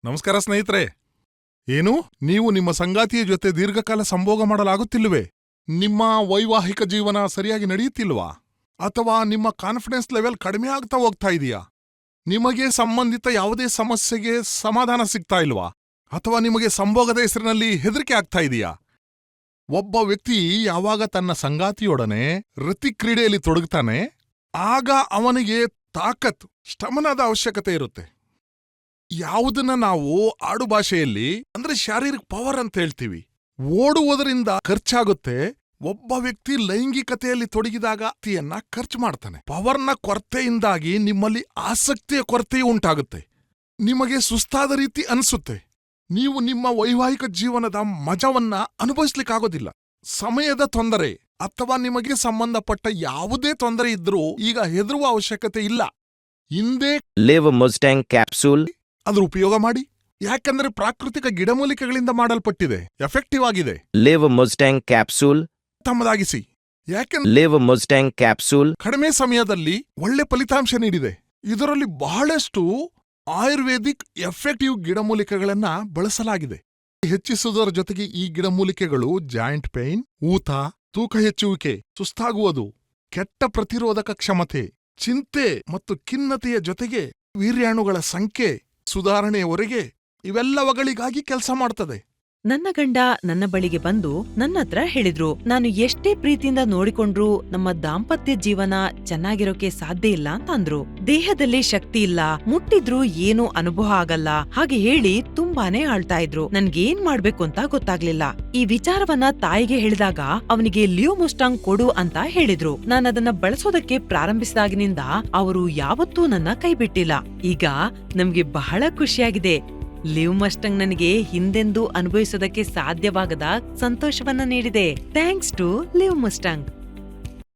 ನಮಸ್ಕಾರ ಸ್ನೇಹಿತರೆ. ಏನು, ನೀವು ನಿಮ್ಮ ಸಂಗಾತಿಯ ಜೊತೆ ದೀರ್ಘಕಾಲ ಸಂಭೋಗ ಮಾಡಲಾಗುತ್ತಿಲ್ಲವೇ? ನಿಮ್ಮ ವೈವಾಹಿಕ ಜೀವನ ಸರಿಯಾಗಿ ನಡೆಯುತ್ತಿಲ್ವಾ? ಅಥವಾ ನಿಮ್ಮ ಕಾನ್ಫಿಡೆನ್ಸ್ ಲೆವೆಲ್ ಕಡಿಮೆ ಆಗ್ತಾ ಹೋಗ್ತಾ ಇದೆಯಾ? ನಿಮಗೆ ಸಂಬಂಧಿತ ಯಾವುದೇ ಸಮಸ್ಯೆಗೆ ಸಮಾಧಾನ ಸಿಗ್ತಾ ಇಲ್ವಾ? ಅಥವಾ ನಿಮಗೆ ಸಂಭೋಗದ ಹೆಸರಿನಲ್ಲಿ ಹೆದರಿಕೆ ಆಗ್ತಾ ಇದೆಯಾ? ಒಬ್ಬ ವ್ಯಕ್ತಿ ಯಾವಾಗ ತನ್ನ ಸಂಗಾತಿಯೊಡನೆ ರತಿ ಕ್ರೀಡೆಯಲ್ಲಿ ತೊಡಗುತ್ತಾನೆ, ಆಗ ಅವನಿಗೆ ತಾಕತ್, ಸ್ಟಮನದ ಅವಶ್ಯಕತೆ ಇರುತ್ತೆ. ಯಾವುದನ್ನ ನಾವು ಆಡುಭಾಷೆಯಲ್ಲಿ ಅಂದ್ರೆ ಶಾರೀರಿಕ ಪವರ್ ಅಂತ ಹೇಳ್ತೀವಿ. ಓಡುವುದರಿಂದ ಖರ್ಚಾಗುತ್ತೆ. ಒಬ್ಬ ವ್ಯಕ್ತಿ ಲೈಂಗಿಕತೆಯಲ್ಲಿ ತೊಡಗಿದಾಗ ಶಕ್ತಿಯನ್ನ ಖರ್ಚು ಮಾಡ್ತಾನೆ. ಪವರ್ನ ಕೊರತೆಯಿಂದಾಗಿ ನಿಮ್ಮಲ್ಲಿ ಆಸಕ್ತಿಯ ಕೊರತೆಯೂ ಉಂಟಾಗುತ್ತೆ. ನಿಮಗೆ ಸುಸ್ತಾದ ರೀತಿ ಅನ್ಸುತ್ತೆ. ನೀವು ನಿಮ್ಮ ವೈವಾಹಿಕ ಜೀವನದ ಮಜವನ್ನ ಅನುಭವಿಸ್ಲಿಕ್ಕಾಗೋದಿಲ್ಲ. ಸಮಯದ ತೊಂದರೆ ಅಥವಾ ನಿಮಗೆ ಸಂಬಂಧಪಟ್ಟ ಯಾವುದೇ ತೊಂದರೆ ಇದ್ರೂ ಈಗ ಹೆದರುವ ಅವಶ್ಯಕತೆ ಇಲ್ಲ. ಹಿಂದೆ ಲಿವ್ ಮುಸ್ಟ್ಯಾಂಗ್ ಕ್ಯಾಪ್ಸೂಲ್ ಅದ್ರ ಉಪಯೋಗ ಮಾಡಿ. ಯಾಕಂದ್ರೆ ಪ್ರಾಕೃತಿಕ ಗಿಡಮೂಲಿಕೆಗಳಿಂದ ಮಾಡಲ್ಪಟ್ಟಿದೆ, ಎಫೆಕ್ಟಿವ್ ಆಗಿದೆ. ಲಿವ್ ಮುಸ್ಟ್ಯಾಂಗ್ ಕ್ಯಾಪ್ಸೂಲ್ ತಮ್ಮದಾಗಿಸಿ. ಯಾಕೆಂದ್ರೆ ಲಿವ್ ಮುಸ್ಟ್ಯಾಂಗ್ ಕ್ಯಾಪ್ಸೂಲ್ ಕಡಿಮೆ ಸಮಯದಲ್ಲಿ ಒಳ್ಳೆ ಫಲಿತಾಂಶ ನೀಡಿದೆ. ಇದರಲ್ಲಿ ಬಹಳಷ್ಟು ಆಯುರ್ವೇದಿಕ್ ಎಫೆಕ್ಟಿವ್ ಗಿಡಮೂಲಿಕೆಗಳನ್ನ ಬಳಸಲಾಗಿದೆ. ಹೆಚ್ಚಿಸುವುದರ ಜೊತೆಗೆ ಈ ಗಿಡಮೂಲಿಕೆಗಳು ಜಾಯಿಂಟ್ ಪೇನ್, ಊತ, ತೂಕ ಹೆಚ್ಚುವಿಕೆ, ಸುಸ್ತಾಗುವುದು, ಕೆಟ್ಟ ಪ್ರತಿರೋಧಕ ಕ್ಷಮತೆ, ಚಿಂತೆ ಮತ್ತು ಖಿನ್ನತೆಯ ಜೊತೆಗೆ ವೀರ್ಯಾಣುಗಳ ಸಂಖ್ಯೆ ಸುಧಾರಣೆಯವರೆಗೆ ಇವೆಲ್ಲವುಗಳಿಗಾಗಿ ಕೆಲಸ ಮಾಡ್ತದೆ. ನನ್ನ ಗಂಡ ನನ್ನ ಬಳಿಗೆ ಬಂದು ನನ್ನತ್ರ ಹೇಳಿದ್ರು, ನಾನು ಎಷ್ಟೇ ಪ್ರೀತಿಯಿಂದ ನೋಡಿಕೊಂಡ್ರೂ ನಮ್ಮ ದಾಂಪತ್ಯ ಜೀವನ ಚೆನ್ನಾಗಿರೋಕೆ ಸಾಧ್ಯ ಇಲ್ಲ ಅಂತ ಅಂದ್ರು. ದೇಹದಲ್ಲಿ ಶಕ್ತಿ ಇಲ್ಲ, ಮುಟ್ಟಿದ್ರೂ ಏನೂ ಅನುಭವ ಆಗಲ್ಲ, ಹಾಗೆ ಹೇಳಿ ತುಂಬಾನೇ ಆಳ್ತಾ ಇದ್ರು. ನನ್ಗೇನ್ ಮಾಡ್ಬೇಕು ಅಂತ ಗೊತ್ತಾಗ್ಲಿಲ್ಲ. ಈ ವಿಚಾರವನ್ನ ತಾಯಿಗೆ ಹೇಳಿದಾಗ ಅವನಿಗೆ ಲಿವ್ ಮುಸ್ಟಾಂಗ್ ಕೊಡು ಅಂತ ಹೇಳಿದ್ರು. ನಾನದನ್ನ ಬಳಸೋದಕ್ಕೆ ಪ್ರಾರಂಭಿಸಿದಾಗಿನಿಂದ ಅವರು ಯಾವತ್ತೂ ನನ್ನ ಕೈ ಬಿಟ್ಟಿಲ್ಲ. ಈಗ ನಮ್ಗೆ ಬಹಳ ಖುಷಿಯಾಗಿದೆ. ಲಿವ್ ಮಸ್ಟಾಂಗ್ ನನಗೆ ಹಿಂದೆಂದೂ ಅನುಭವಿಸೋದಕ್ಕೆ ಸಾಧ್ಯವಾಗದ ಸಂತೋಷವನ್ನ ನೀಡಿದೆ. Thanks to Liv ಮಸ್ಟಾಂಗ್.